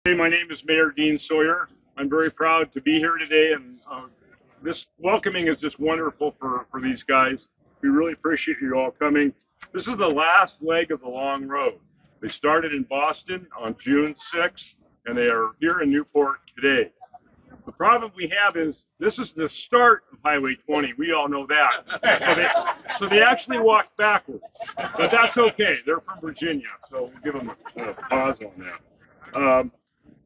Hey, my name is Mayor Dean Sawyer. I'm very proud to be here today, and this welcoming is just wonderful for these guys. We really appreciate you all coming. This is the last leg of the long road. They started in Boston on June 6th, and they are here in Newport today. The problem we have is this is the start of Highway 20. We all know that. So they actually walked backwards, but that's okay. They're from Virginia, so we'll give them a pause on that.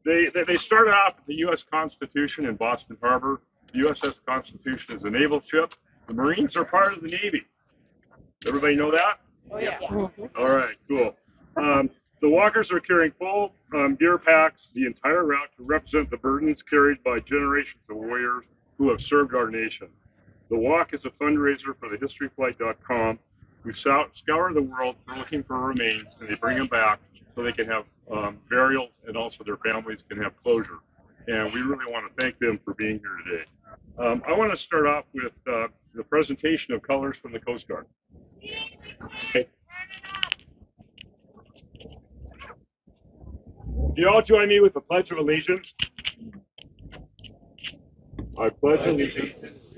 They started off with the U.S. Constitution in Boston Harbor. The USS Constitution is a naval ship. The Marines are part of the Navy. Everybody know that? Oh, yeah. All right, cool. The walkers are carrying full gear packs the entire route to represent the burdens carried by generations of warriors who have served our nation. The walk is a fundraiser for thehistoryflight.com, who scour the world looking for remains, and they bring them back so they can have burials, and also their families can have closure. And we really want to thank them for being here today. I want to start off with the presentation of colors from the Coast Guard. Okay. You all join me with the Pledge of Allegiance. I pledge allegiance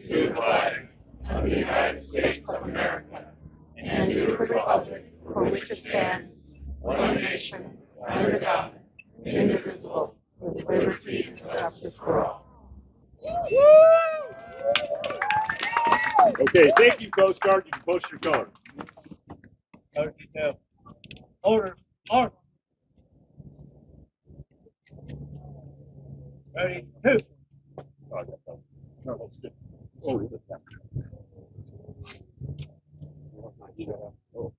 to the flag of the United States of America and to the republic for which it stands, one nation, under God, indivisible, with liberty and justice for all. Okay, thank you, Coast Guard. You can post your color. Order. Ready, two. No, that's good. Oh, oh.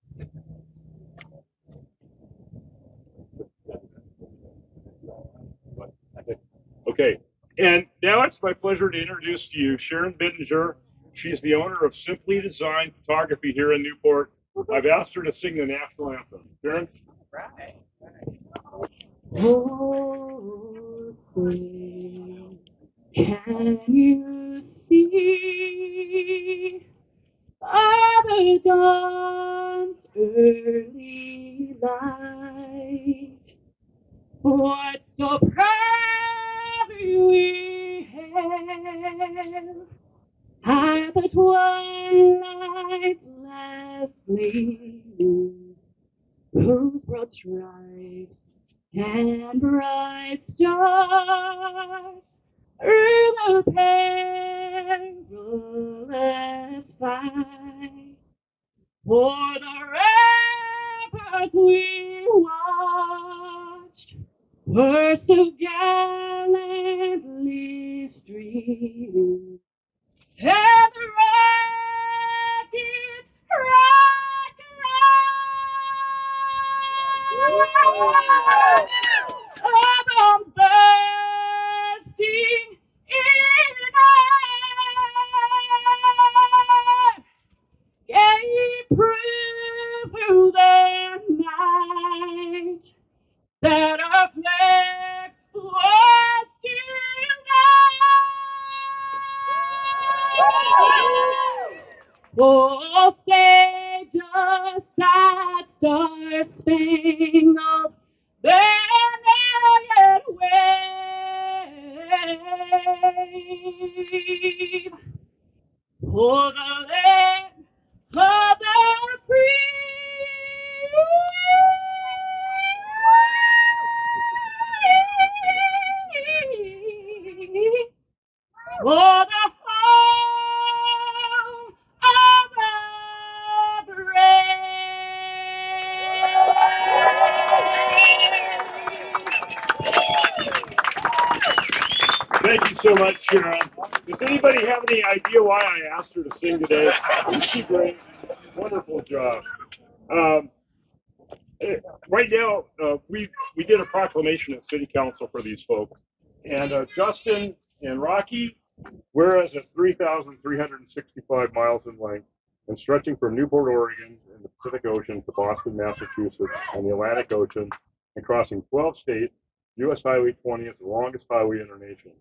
Okay, and now it's my pleasure to introduce to you Sharon Bittinger. She's the owner of Simply Design Photography here in Newport. I've asked her to sing the national anthem. Sharon? Right. Oh, say, can you see by the dawn's early light what so proudly we hailed at the twilight's last gleaming, whose broad stripes and bright stars through the perilous fight for the ramparts we watched were so gallantly streaming, and the rockets I'm bursting in air, gave proof through the night that our flag was still there. Oh, say does that star-spangled banner yet wave for the land of the free? For the home of the Thank you so much, Sharon. Does anybody have any idea why I asked her to sing today? She great. Wonderful job. Right now, we did a proclamation at City Council for these folks. And Justin and Rocky, whereas at 3,365 miles in length and stretching from Newport, Oregon, in the Pacific Ocean to Boston, Massachusetts, and the Atlantic Ocean, and crossing 12 states, U.S. Highway 20 is the longest highway in our nation.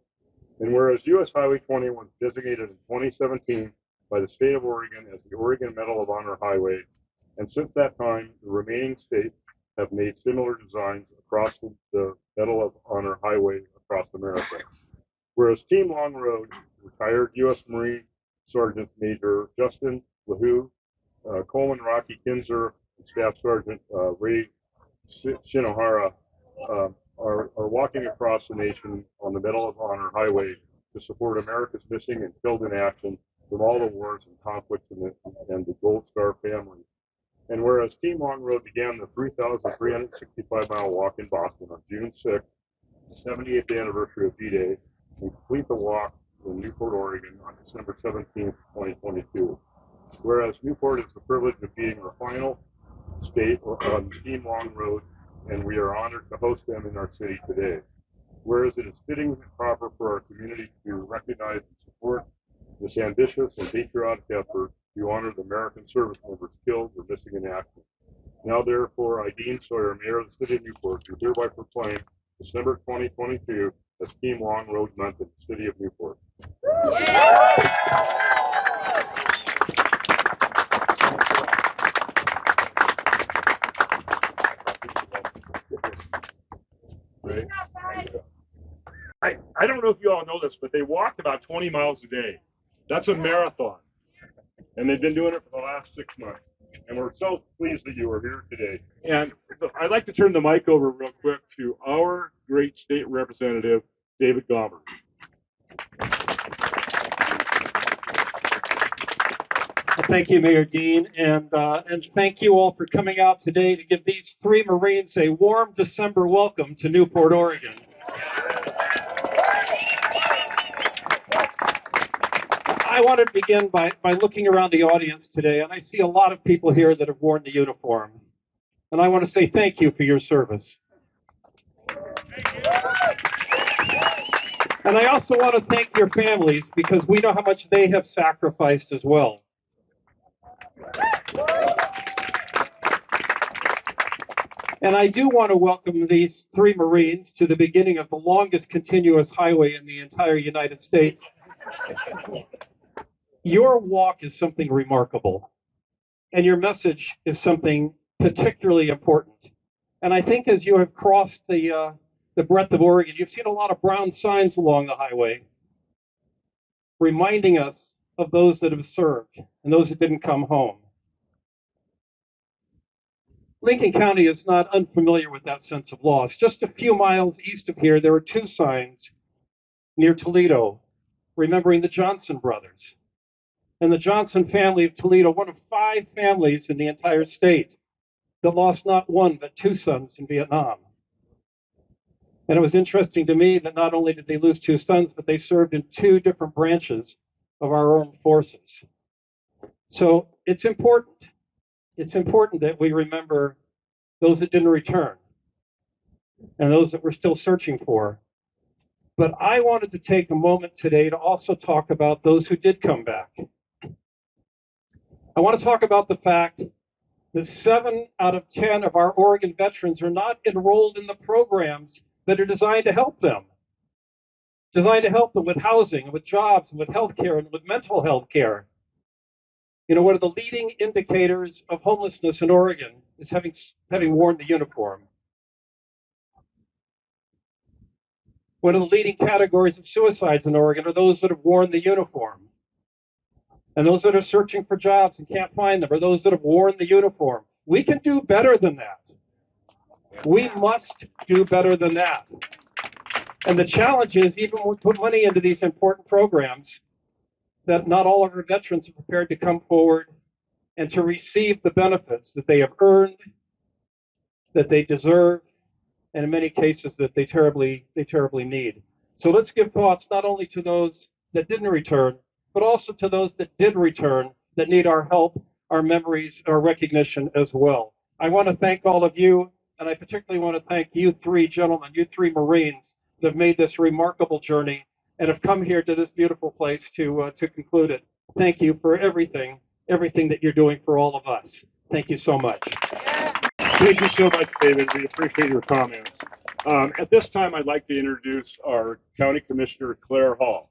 And whereas U.S. Highway 20 was designated in 2017 by the state of Oregon as the Oregon Medal of Honor Highway, and since that time, the remaining states have made similar designs across the Medal of Honor Highway across America. Whereas Team Long Road, retired U.S. Marine Sergeant Major Justin LaHoo, Coleman Rocky Kinzer, and Staff Sergeant Ray Shinohara are walking across the nation on the Medal of Honor Highway to support America's missing and killed in action from all the wars and conflicts and the Gold Star family. And whereas Team Long Road began the 3,365-mile walk in Boston on June 6th, the 78th anniversary of D-Day, and complete the walk in Newport, Oregon on December 17th, 2022. Whereas Newport is the privilege of being the final state on Team Long Road, and we are honored to host them in our city today. Whereas it is fitting and proper for our community to recognize and support this ambitious and patriotic effort to honor the American service members killed or missing in action. Now, therefore, I, Dean Sawyer, Mayor of the City of Newport, do hereby proclaim December 2022 as Team Long Road Month in the City of Newport. I don't know if you all know this, but they walk about 20 miles a day. That's a marathon. And they've been doing it for the last 6 months. And we're so pleased that you are here today. And I'd like to turn the mic over real quick to our great state representative, David Gauber. Thank you, Mayor Dean, and thank you all for coming out today to give these three Marines a warm December welcome to Newport, Oregon. I want to begin by looking around the audience today, and I see a lot of people here that have worn the uniform. And I want to say thank you for your service. And I also want to thank your families, because we know how much they have sacrificed as well. And I do want to welcome these three Marines to the beginning of the longest continuous highway in the entire United States. Your walk is something remarkable, and your message is something particularly important. And I think as you have crossed the breadth of Oregon, you've seen a lot of brown signs along the highway, reminding us of those that have served and those that didn't come home. Lincoln County is not unfamiliar with that sense of loss. Just a few miles east of here, there are two signs near Toledo, remembering the Johnson brothers. And the Johnson family of Toledo, one of 5 families in the entire state that lost not one but 2 sons in Vietnam. And it was interesting to me that not only did they lose 2 sons, but they served in 2 different branches of our armed forces. So it's important. It's important that we remember those that didn't return and those that we're still searching for. But I wanted to take a moment today to also talk about those who did come back. I want to talk about the fact that 7 out of 10 of our Oregon veterans are not enrolled in the programs that are designed to help them. Designed to help them with housing, and with jobs, and with health care, and with mental health care. You know, one of the leading indicators of homelessness in Oregon is having worn the uniform. One of the leading categories of suicides in Oregon are those that have worn the uniform. And those that are searching for jobs and can't find them are those that have worn the uniform. We can do better than that. We must do better than that. And the challenge is, even when we put money into these important programs, that not all of our veterans are prepared to come forward and to receive the benefits that they have earned, that they deserve, and in many cases that they terribly need. So let's give thoughts not only to those that didn't return, but also to those that did return, that need our help, our memories, our recognition as well. I want to thank all of you, and I particularly want to thank you 3 gentlemen, you 3 Marines that have made this remarkable journey and have come here to this beautiful place to conclude it. Thank you for everything that you're doing for all of us. Thank you so much. Thank you so much, David. We appreciate your comments. At this time, I'd like to introduce our County Commissioner, Claire Hall.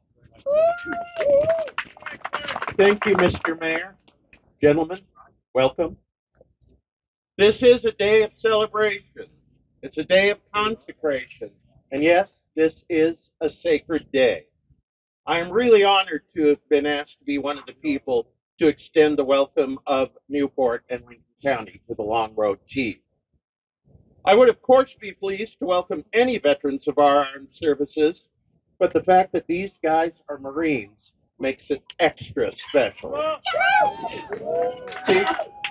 Thank you, Mr. Mayor. Gentlemen, welcome. This is a day of celebration. It's a day of consecration. And yes, this is a sacred day. I am really honored to have been asked to be one of the people to extend the welcome of Newport and Lincoln County to the Long Road Chief. I would, of course, be pleased to welcome any veterans of our armed services, but the fact that these guys are Marines makes it extra special. See,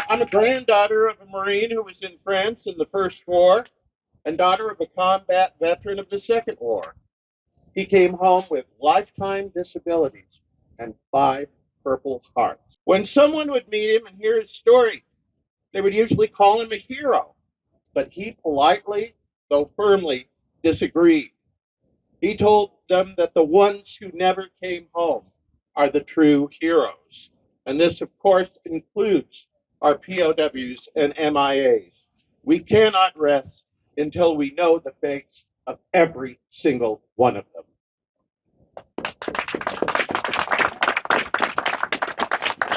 I'm a granddaughter of a Marine who was in France in the First War and daughter of a combat veteran of the Second War. He came home with lifetime disabilities and 5 Purple Hearts. When someone would meet him and hear his story, they would usually call him a hero, but he politely, though firmly, disagreed. He told them that the ones who never came home are the true heroes. And this, of course, includes our POWs and MIAs. We cannot rest until we know the fates of every single one of them.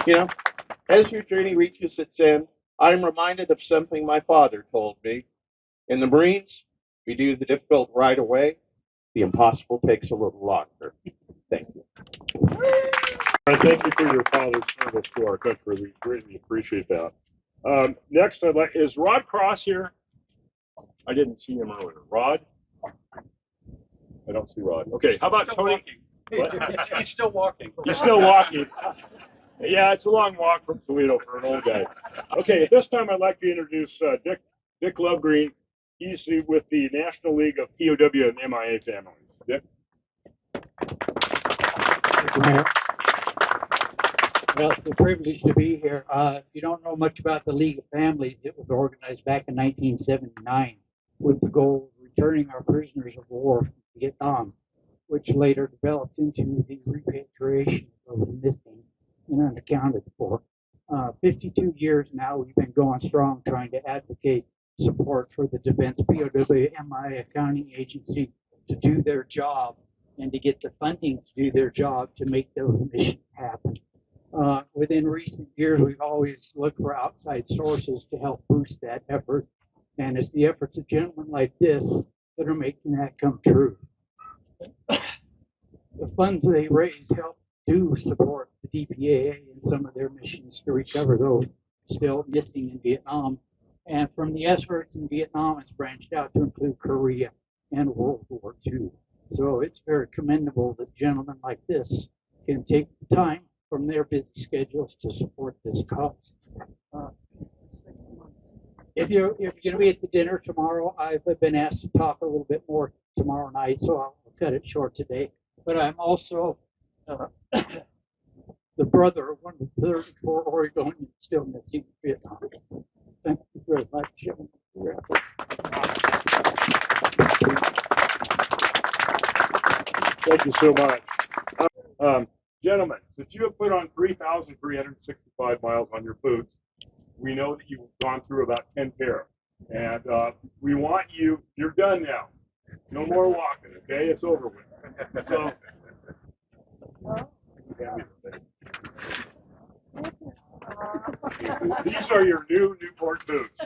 You know, as your journey reaches its end, I'm reminded of something my father told me. In the Marines, we do the difficult right away. The impossible takes a little longer. Thank you. Thank you for your father's service to our country. We greatly appreciate that. Next, is Rod Cross here? I didn't see him earlier. Rod? I don't see Rod. Okay, how about Tony? He's still walking. He's still walking. Yeah, it's a long walk from Toledo for an old guy. Okay, at this time I'd like to introduce Dick Lovegreen. He's with the National League of POW and MIA families. Dick? Thank you, Mayor. Well, it's a privilege to be here. If you don't know much about the League of Families, it was organized back in 1979 with the goal of returning our prisoners of war from Vietnam, which later developed into the repatriation of the missing and unaccounted for. 52 years now, we've been going strong trying to advocate support for the Defense POW MI Accounting Agency to do their job and to get the funding to do their job to make those missions happen. Within recent years, we've always looked for outside sources to help boost that effort, and it's the efforts of gentlemen like this that are making that come true. The funds they raise help do support the DPAA in some of their missions to recover those still missing in Vietnam. And from the efforts in Vietnam, it's branched out to include Korea and World War II. So it's very commendable that gentlemen like this can take the time from their busy schedules to support this cause. If you're going to be at the dinner tomorrow, I've been asked to talk a little bit more tomorrow night, so I'll cut it short today. But I'm also the brother of one of the 34 Oregonians still missing in Vietnam. Thank you very much, gentlemen, for your effort. Thank you so much. Gentlemen, since you have put on 3,365 miles on your boots, we know that you've gone through about 10 pair. And we want you, you're done now. No more walking, okay? It's over with. So, these are your new Newport boots.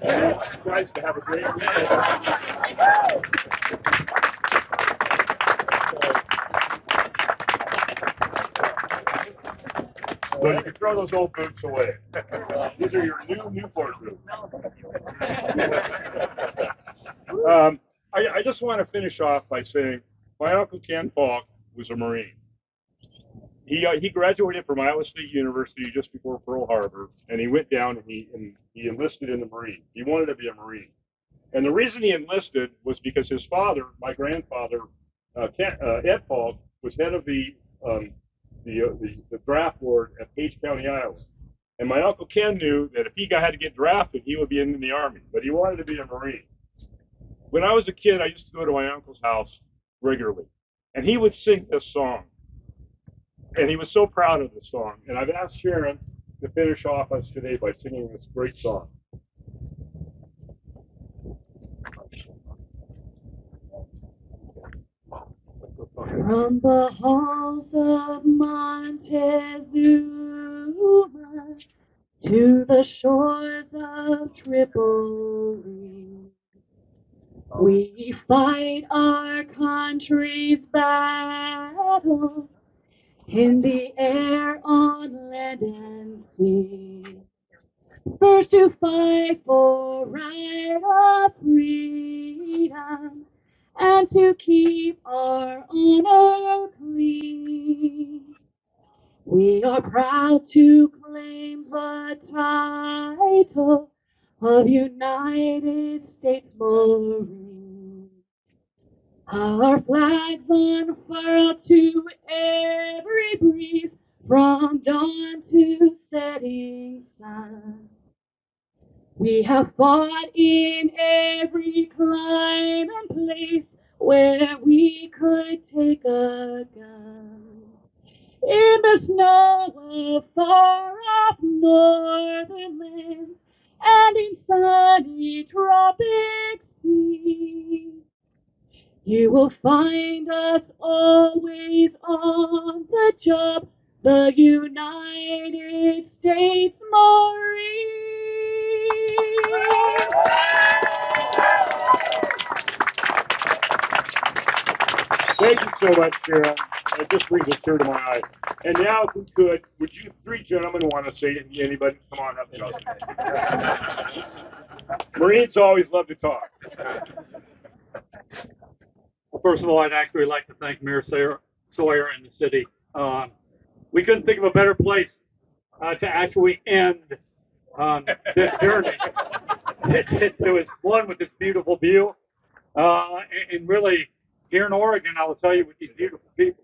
And you guys to have a great weekend. So you can throw those old boots away. These are your new Newport boots. I just want to finish off by saying my Uncle Ken Falk was a Marine. He graduated from Iowa State University just before Pearl Harbor, and he went down and he enlisted in the Marines. He wanted to be a Marine. And the reason he enlisted was because his father, my grandfather, Ed Falk, was head of the draft board at Page County, Iowa. And my Uncle Ken knew that if he had to get drafted, he would be in the Army, but he wanted to be a Marine. When I was a kid, I used to go to my uncle's house regularly, and he would sing this song. And he was so proud of this song. And I've asked Sharon to finish off us today by singing this great song. From the halls of Montezuma to the shores of Tripoli. We fight our country's battle in the air, on land and sea. First to fight for right of freedom, and to keep our honor clean. We are proud to claim the title of United States Marine. Our flags unfurled to every breeze, from dawn to setting sun. We have fought in every clime and place where we could take a gun. In the snow of far-off northern lands, and in sunny tropic seas, you will find us always on the job, the United States Marines. Thank you so much, Sharon. It just brings a tear to my eye. And now, if we could, would you three gentlemen want to say to anybody? Come on up, Justin. Marines always love to talk. Well, first of all, I'd actually like to thank Mayor Sawyer and the city. We couldn't think of a better place to actually end this journey. It was fun with this beautiful view. And really, here in Oregon, I will tell you, with these beautiful people,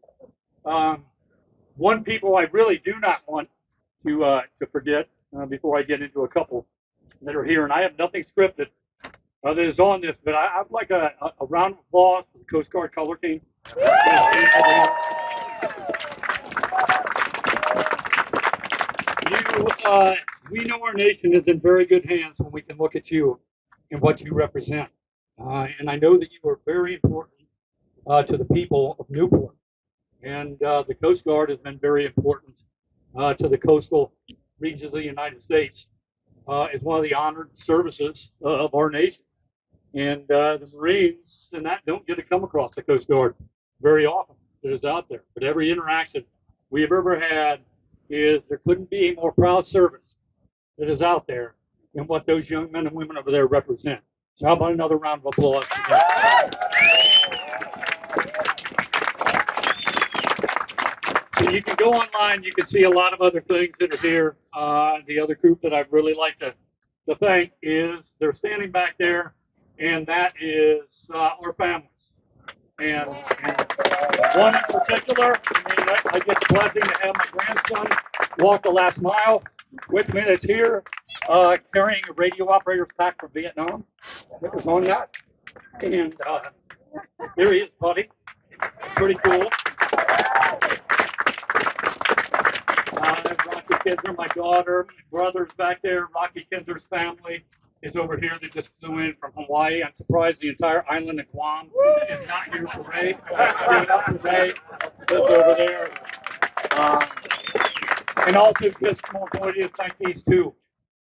one people I really do not want to forget before I get into a couple that are here, and I have nothing scripted that is on this, but I'd like a round of applause for the Coast Guard color team. We know our nation is in very good hands when we can look at you and what you represent. And I know that you are very important to the people of Newport. And the Coast Guard has been very important to the coastal regions of the United States as one of the honored services of our nation. And the Marines and that don't get to come across the Coast Guard very often. It is out there. But every interaction we have ever had is there couldn't be a more proud service that is out there than what those young men and women over there represent. So how about another round of applause for them? So you can go online, you can see a lot of other things that are here. The other group that I'd really like to thank is they're standing back there, and that is our families. And one in particular, I get the blessing to have my grandson walk the last mile with me that's here, carrying a radio operator's pack from Vietnam. It was on that. And there he is, buddy. Pretty cool. Rocky Kinzer, my daughter, my brother's back there. Rocky Kinzer's family is over here. They just flew in from Hawaii. I'm surprised the entire island of Guam is not here for Ray. Give it up for Ray. Lives over there. And also, just more importantly, to thank these two.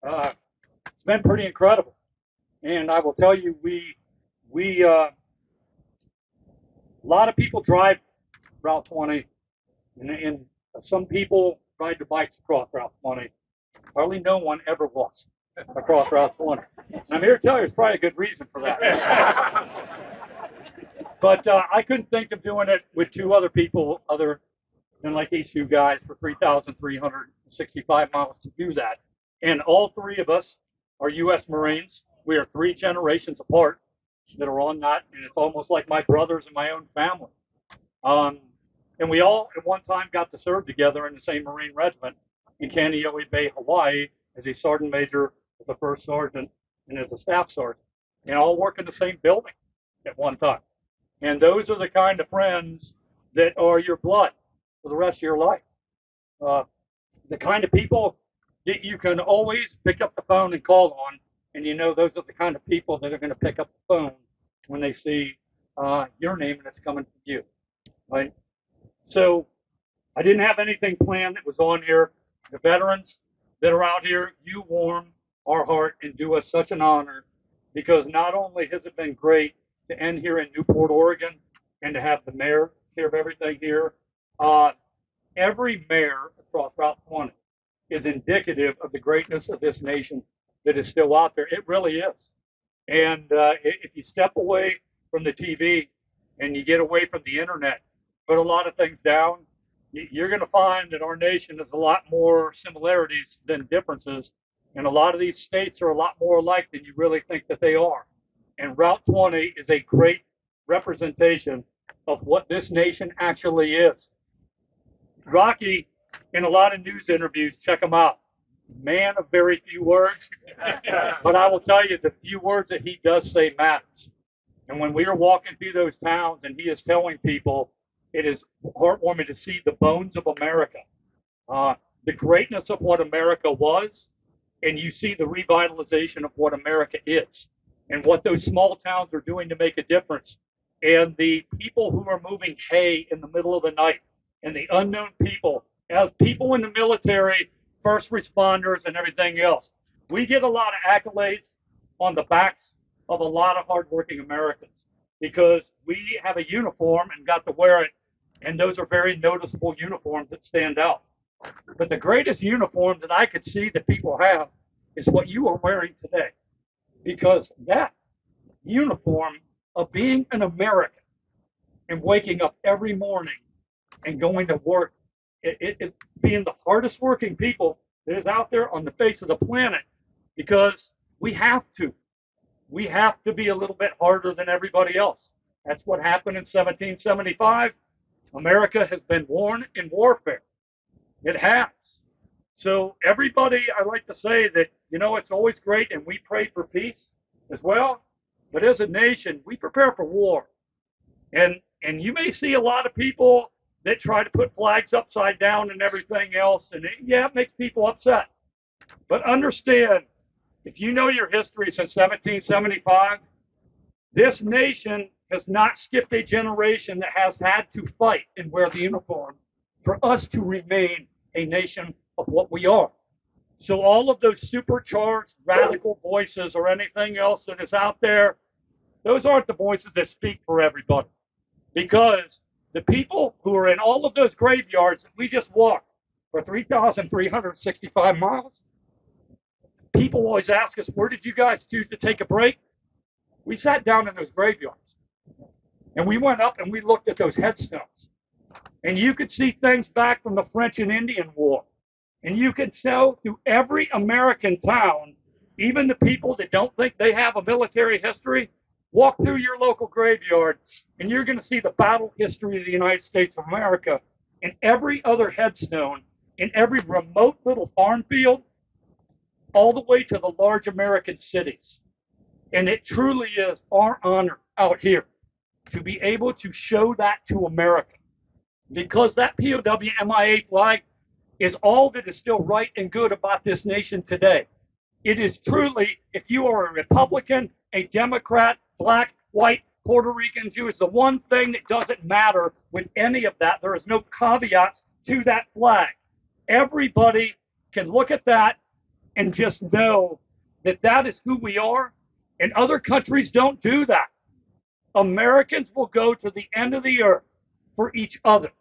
It's been pretty incredible. And I will tell you, a lot of people drive Route 20, and some people ride their bikes across Route 20. Hardly no one ever walks across Route 20. And I'm here to tell you, there's probably a good reason for that. But I couldn't think of doing it with two other people other than like these two guys for 3,365 miles to do that. And all three of us are U.S. Marines. We are 3 generations apart that are on that, and it's almost like my brothers and my own family. And we all at one time got to serve together in the same Marine regiment in Kaneohe Bay, Hawaii, as a sergeant major, as a first sergeant, and as a staff sergeant, and all work in the same building at one time. And those are the kind of friends that are your blood for the rest of your life. The kind of people that you can always pick up the phone and call on, and you know those are the kind of people that are going to pick up the phone when they see your name and it's coming from you, right? So I didn't have anything planned that was on here. The veterans that are out here, you warm our heart and do us such an honor, because not only has it been great to end here in Newport, Oregon, and to have the mayor take care of everything here, every mayor across Route 20 is indicative of the greatness of this nation that is still out there. It really is. And if you step away from the TV and you get away from the internet, put a lot of things down, you're going to find that our nation has a lot more similarities than differences. And a lot of these states are a lot more alike than you really think that they are. And Route 20 is a great representation of what this nation actually is. Rocky, in a lot of news interviews, check him out. Man of very few words, but I will tell you, the few words that he does say matters. And when we are walking through those towns and he is telling people, it is heartwarming to see the bones of America, the greatness of what America was, and you see the revitalization of what America is, and what those small towns are doing to make a difference, and the people who are moving hay in the middle of the night, and the unknown people, as people in the military, first responders, and everything else. We get a lot of accolades on the backs of a lot of hardworking Americans because we have a uniform and got to wear it, and those are very noticeable uniforms that stand out. But the greatest uniform that I could see that people have is what you are wearing today, because that uniform of being an American and waking up every morning and going to work, it is being the hardest working people that is out there on the face of the planet, because we have to. We have to be a little bit harder than everybody else. That's what happened in 1775. America has been won in warfare. It has. So everybody, I like to say that, it's always great, and we pray for peace as well. But as a nation, we prepare for war. And you may see a lot of people that try to put flags upside down and everything else, and it makes people upset. But understand, if you know your history since 1775, this nation has not skipped a generation that has had to fight and wear the uniform for us to remain a nation of what we are. So all of those supercharged radical voices or anything else that is out there, those aren't the voices that speak for everybody. Because the people who are in all of those graveyards that we just walked for 3,365 miles, people always ask us, where did you guys choose to take a break? We sat down in those graveyards. And we went up and we looked at those headstones. And you could see things back from the French and Indian War. And you could tell through every American town, even the people that don't think they have a military history, walk through your local graveyard, and you're going to see the battle history of the United States of America in every other headstone, in every remote little farm field, all the way to the large American cities. And it truly is our honor out here to be able to show that to America, because that POW MIA flag is all that is still right and good about this nation today. It is truly, if you are a Republican, a Democrat, black, white, Puerto Rican, Jew, it's the one thing that doesn't matter with any of that. There is no caveats to that flag. Everybody can look at that and just know that that is who we are, and other countries don't do that. Americans will go to the end of the earth for each other,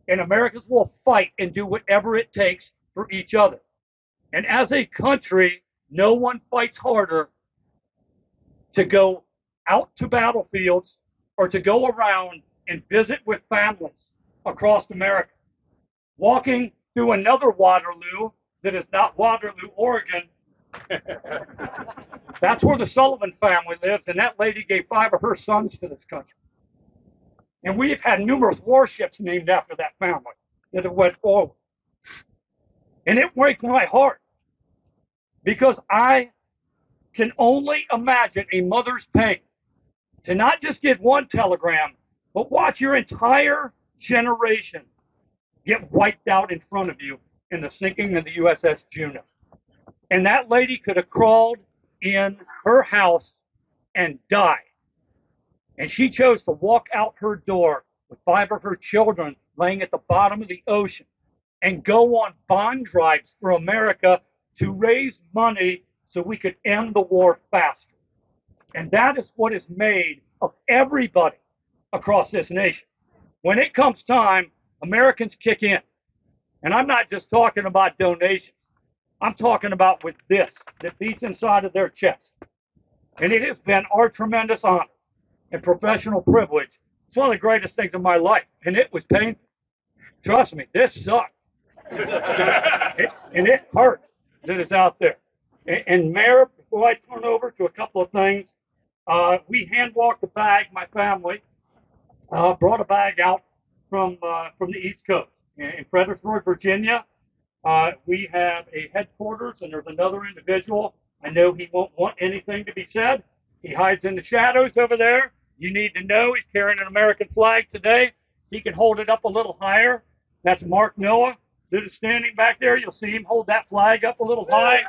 and Americans will fight and do whatever it takes for each other. And as a country, no one fights harder to go out to battlefields or to go around and visit with families across America. Walking through another Waterloo that is not Waterloo, Oregon. That's where the Sullivan family lives, and that lady gave 5 of her sons to this country. And we have had numerous warships named after that family that have went forward. And it breaks my heart, because I can only imagine a mother's pain to not just get one telegram, but watch your entire generation get wiped out in front of you in the sinking of the USS Juno. And that lady could have crawled in her house and died. And she chose to walk out her door with 5 of her children laying at the bottom of the ocean and go on bond drives for America to raise money so we could end the war faster. And that is what is made of everybody across this nation. When it comes time, Americans kick in. And I'm not just talking about donations. I'm talking about with this that beats inside of their chest. And it has been our tremendous honor and professional privilege. It's one of the greatest things in my life. And it was painful. Trust me, this sucked. And it hurt that it's out there. And Mayor, before I turn over to a couple of things, we hand walked a bag, my family brought a bag out from the East Coast. In Fredericksburg, Virginia, we have a headquarters, and there's another individual. I know he won't want anything to be said. He hides in the shadows over there. You need to know he's carrying an American flag today. He can hold it up a little higher. That's Mark Noah that is standing back there. You'll see him hold that flag up a little high.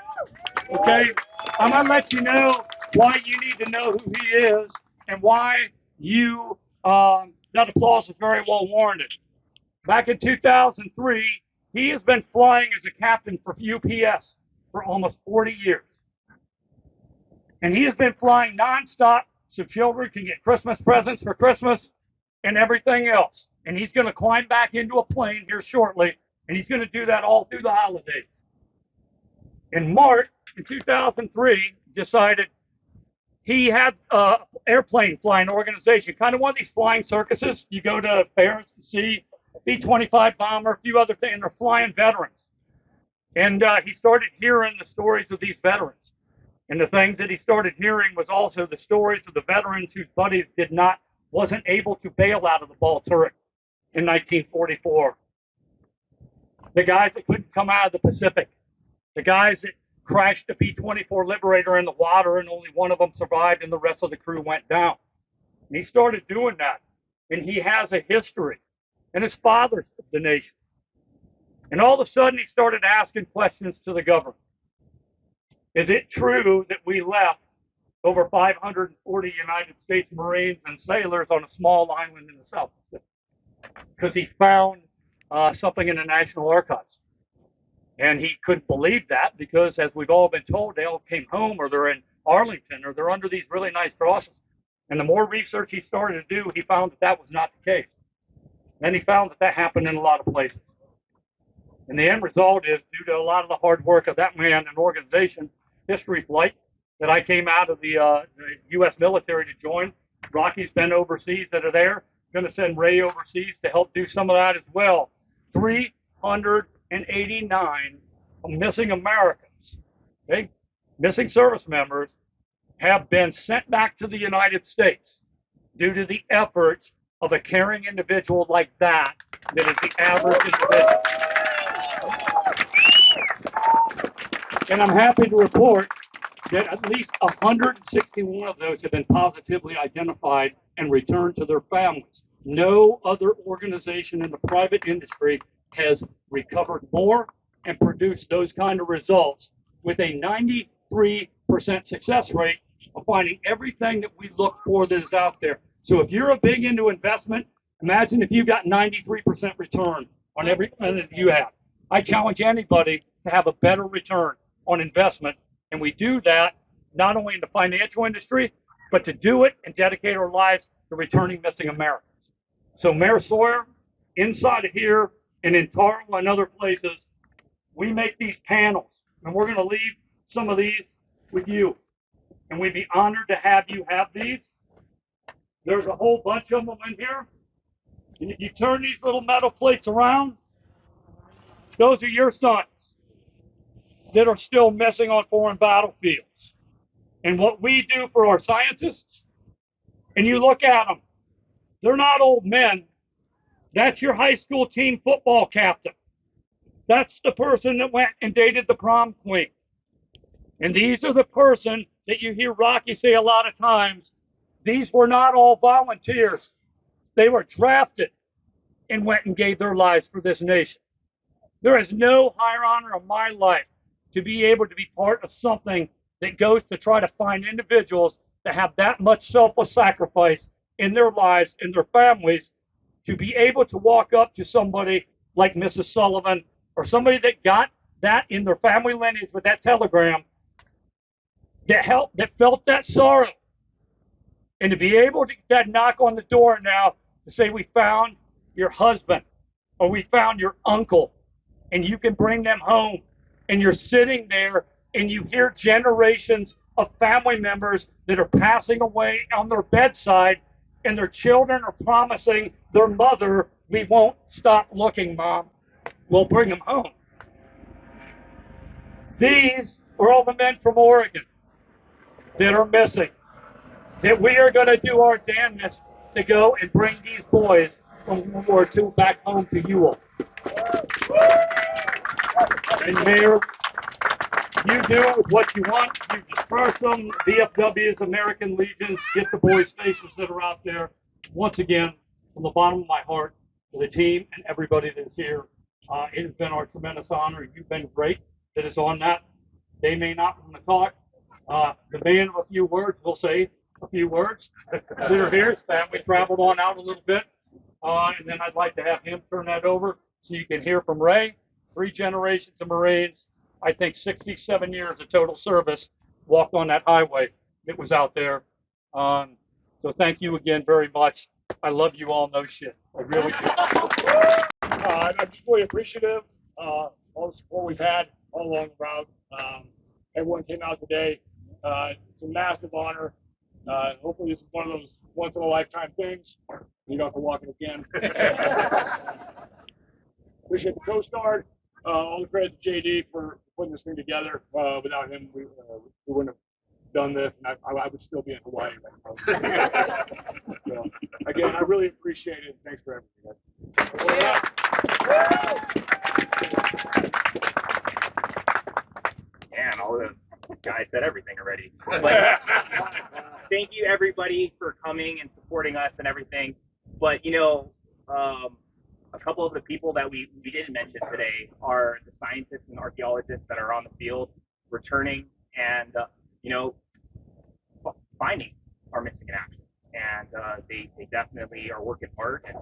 Okay? I'm going to let you know why you need to know who he is and why you, that applause is very well warranted. Back in 2003, he has been flying as a captain for UPS for almost 40 years. And he has been flying nonstop so children can get Christmas presents for Christmas and everything else. And he's going to climb back into a plane here shortly, and he's going to do that all through the holidays. And Mark, in 2003, decided he had an airplane flying organization, kind of one of these flying circuses. You go to fairs and see B-25 bomber, a few other things, and they're flying veterans. And he started hearing the stories of these veterans. And the things that he started hearing was also the stories of the veterans whose buddies wasn't able to bail out of the ball turret in 1944. The guys that couldn't come out of the Pacific. The guys that crashed the B-24 Liberator in the water and only one of them survived and the rest of the crew went down. And he started doing that. And he has a history. And his father's the nation. And all of a sudden he started asking questions to the government. Is it true that we left over 540 United States Marines and sailors on a small island in the South Pacific? Because he found something in the National Archives. And he couldn't believe that because, as we've all been told, they all came home or they're in Arlington or they're under these really nice crosses. And the more research he started to do, he found that that was not the case. Then he found that that happened in a lot of places. And the end result is, due to a lot of the hard work of that man and organization, History Flight, that I came out of the U.S. military to join. Rocky's been overseas that are there. Going to send Ray overseas to help do some of that as well. 389 missing Americans, okay, missing service members, have been sent back to the United States due to the efforts of a caring individual like that is the average individual. And I'm happy to report that at least 161 of those have been positively identified and returned to their families. No other organization in the private industry has recovered more and produced those kind of results with a 93% success rate of finding everything that we look for that is out there. So if you're a big into investment, imagine if you got 93% return on everything that you have. I challenge anybody to have a better return on investment. And we do that not only in the financial industry, but to do it and dedicate our lives to returning missing Americans. So Mayor Sawyer, inside of here and in Tarl and other places, we make these panels, and we're going to leave some of these with you. And we'd be honored to have you have these. There's a whole bunch of them in here. And if you turn these little metal plates around, those are your sons that are still missing on foreign battlefields. And what we do for our scientists, and you look at them, they're not old men. That's your high school team football captain. That's the person that went and dated the prom queen. And these are the person that you hear Rocky say a lot of times, these were not all volunteers. They were drafted and went and gave their lives for this nation. There is no higher honor in my life to be able to be part of something that goes to try to find individuals that have that much selfless sacrifice in their lives, in their families, to be able to walk up to somebody like Mrs. Sullivan or somebody that got that in their family lineage with that telegram, that felt that sorrow. And to be able to that knock on the door now to say, we found your husband or we found your uncle, and you can bring them home. And you're sitting there and you hear generations of family members that are passing away on their bedside, and their children are promising their mother, we won't stop looking, Mom. We'll bring them home. These are all the men from Oregon that are missing, that we are going to do our damnedest to go and bring these boys from World War II back home to you all. And Mayor, you do what you want. You disperse them, VFWs, American Legions, get the boys' faces that are out there. Once again, from the bottom of my heart, to the team and everybody that's here, it has been our tremendous honor. You've been great that is on that. They may not want to talk. The man of a few words will say a few words that are here. His family traveled on out a little bit. And then I'd like to have him turn that over so you can hear from Ray. 3 generations of Marines, I think 67 years of total service, walked on that highway that was out there. So thank you again very much. I love you all, no shit. I really do. I'm just really appreciative all the support we've had all along the route. Everyone came out today. It's a massive honor. Hopefully this is one of those once in a lifetime things. You don't have to walk it again. Appreciate the Coast Guard. All the credit to JD for putting this thing together. Without him, we wouldn't have done this, and I would still be in Hawaii right now. So, again, I really appreciate it. Thanks for everything. Man, all the guys said everything already. But, thank you everybody for coming and supporting us and everything. But a couple of the people that we didn't mention today are the scientists and archaeologists that are on the field returning and finding our missing in action. And they definitely are working hard. And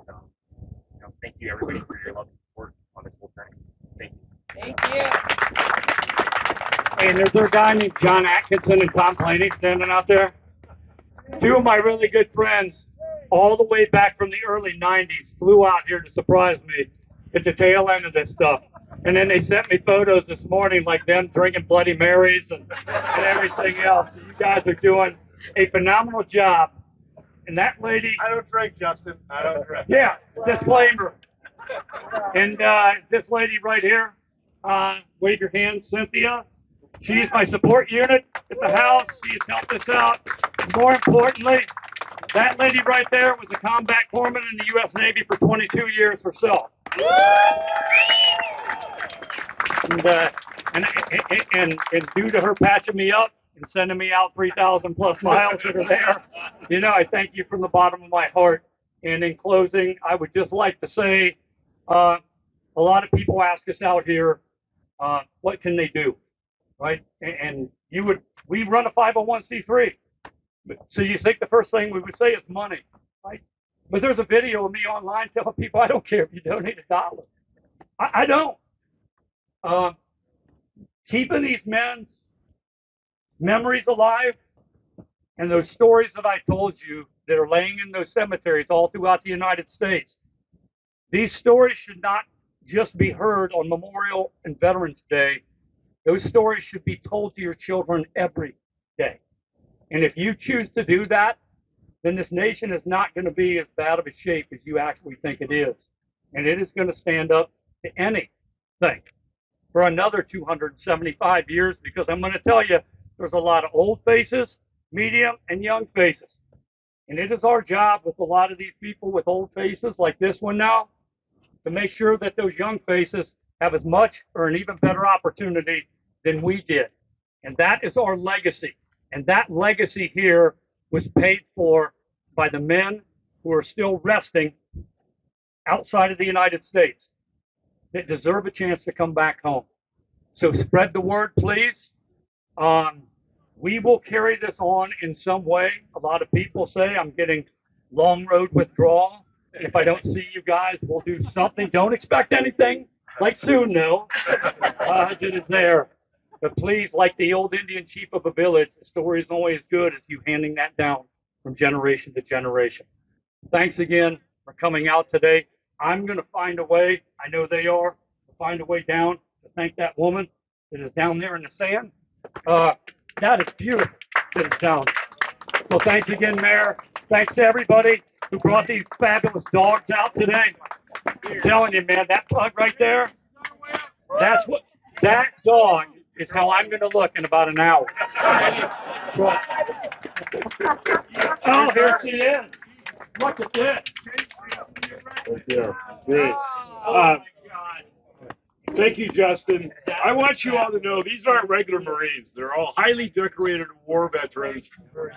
thank you everybody for your love and support on this whole journey. Thank you. Thank you. And there's a guy named John Atkinson and Tom Planey standing out there. 2 of my really good friends, all the way back from the early 90s, flew out here to surprise me at the tail end of this stuff. And then they sent me photos this morning like them drinking Bloody Marys and everything else. So you guys are doing a phenomenal job. And that lady... I don't drink, Justin. I don't drink. Yeah, disclaimer. And this lady right here, wave your hand, Cynthia. She's my support unit at the house. She has helped us out. More importantly, that lady right there was a combat corpsman in the U.S. Navy for 22 years herself. And due to her patching me up and sending me out 3,000 plus miles that are there, I thank you from the bottom of my heart. And in closing, I would just like to say, a lot of people ask us out here, what can they do, right? And we run a 501c3. So you think the first thing we would say is money, right? But there's a video of me online telling people I don't care if you donate $1. I don't. Keeping these men's memories alive and those stories that I told you that are laying in those cemeteries all throughout the United States. These stories should not just be heard on Memorial and Veterans Day. Those stories should be told to your children every day. And if you choose to do that, then this nation is not going to be as bad of a shape as you actually think it is. And it is going to stand up to anything for another 275 years, because I'm going to tell you, there's a lot of old faces, medium, and young faces. And it is our job with a lot of these people with old faces like this one now to make sure that those young faces have as much or an even better opportunity than we did. And that is our legacy. And that legacy here was paid for by the men who are still resting outside of the United States that deserve a chance to come back home. So spread the word, please. We will carry this on in some way. A lot of people say I'm getting long road withdrawal. If I don't see you guys, we'll do something. Don't expect anything. like soon, no. It is there. But please, like the old Indian chief of a village, the story is only as good as you handing that down from generation to generation. Thanks again for coming out today. I'm going to find a way, I know they are, to find a way down to thank that woman that is down there in the sand. That is beautiful that is down. So thanks again, Mayor. Thanks to everybody who brought these fabulous dogs out today. I'm telling you, man, that pug right there, that dog is how I'm going to look in about an hour. Oh, here she is. Look at this. Right there. Great. Oh my God. Thank you, Justin. I want you all to know these aren't regular Marines. They're all highly decorated war veterans.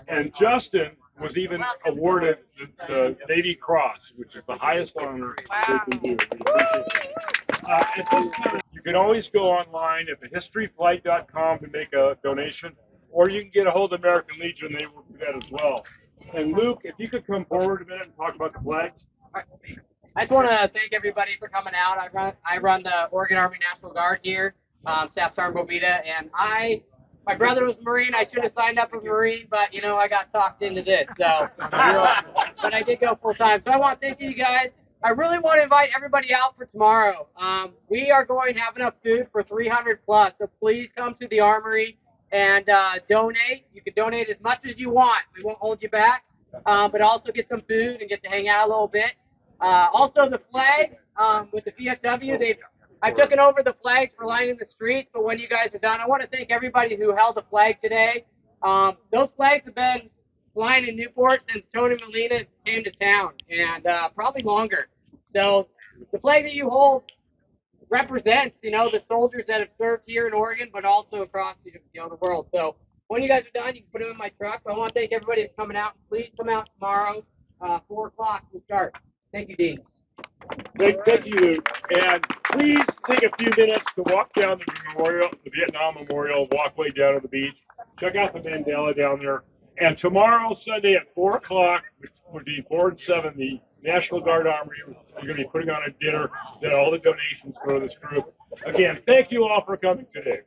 And Justin was even awarded the Navy Cross, which is the highest honor they can do. At this time, you can always go online at thehistoryflight.com to make a donation, or you can get a hold of American Legion. They will do that as well. And Luke, if you could come forward a minute and talk about the flags. I just want to thank everybody for coming out. I run the Oregon Army National Guard here, Staff Sergeant Bobita, and my brother was a Marine. I should have signed up as a Marine, but I got talked into this. So, but I did go full time. So I want to thank you guys. I really want to invite everybody out for tomorrow. We are going to have enough food for 300 plus. So please come to the Armory and donate. You can donate as much as you want. We won't hold you back. But also get some food and get to hang out a little bit. Also, the flags with the VFW, I've taken over the flags for lining the streets, but when you guys are done, I want to thank everybody who held the flag today. Those flags have been flying in Newport since Tony Molina came to town, and probably longer. So the flag that you hold represents, the soldiers that have served here in Oregon, but also across the world. So when you guys are done, you can put them in my truck. But I want to thank everybody for coming out. Please come out tomorrow, 4 o'clock. We'll start. Thank you, Dean. Thank you, Luke. And please take a few minutes to walk down the Vietnam Memorial walkway down to the beach. Check out the Mandela down there. And tomorrow, Sunday at 4 o'clock, which would be 4 and 7, the National Guard Armory, you're going to be putting on a dinner that all the donations go to this group. Again, thank you all for coming today.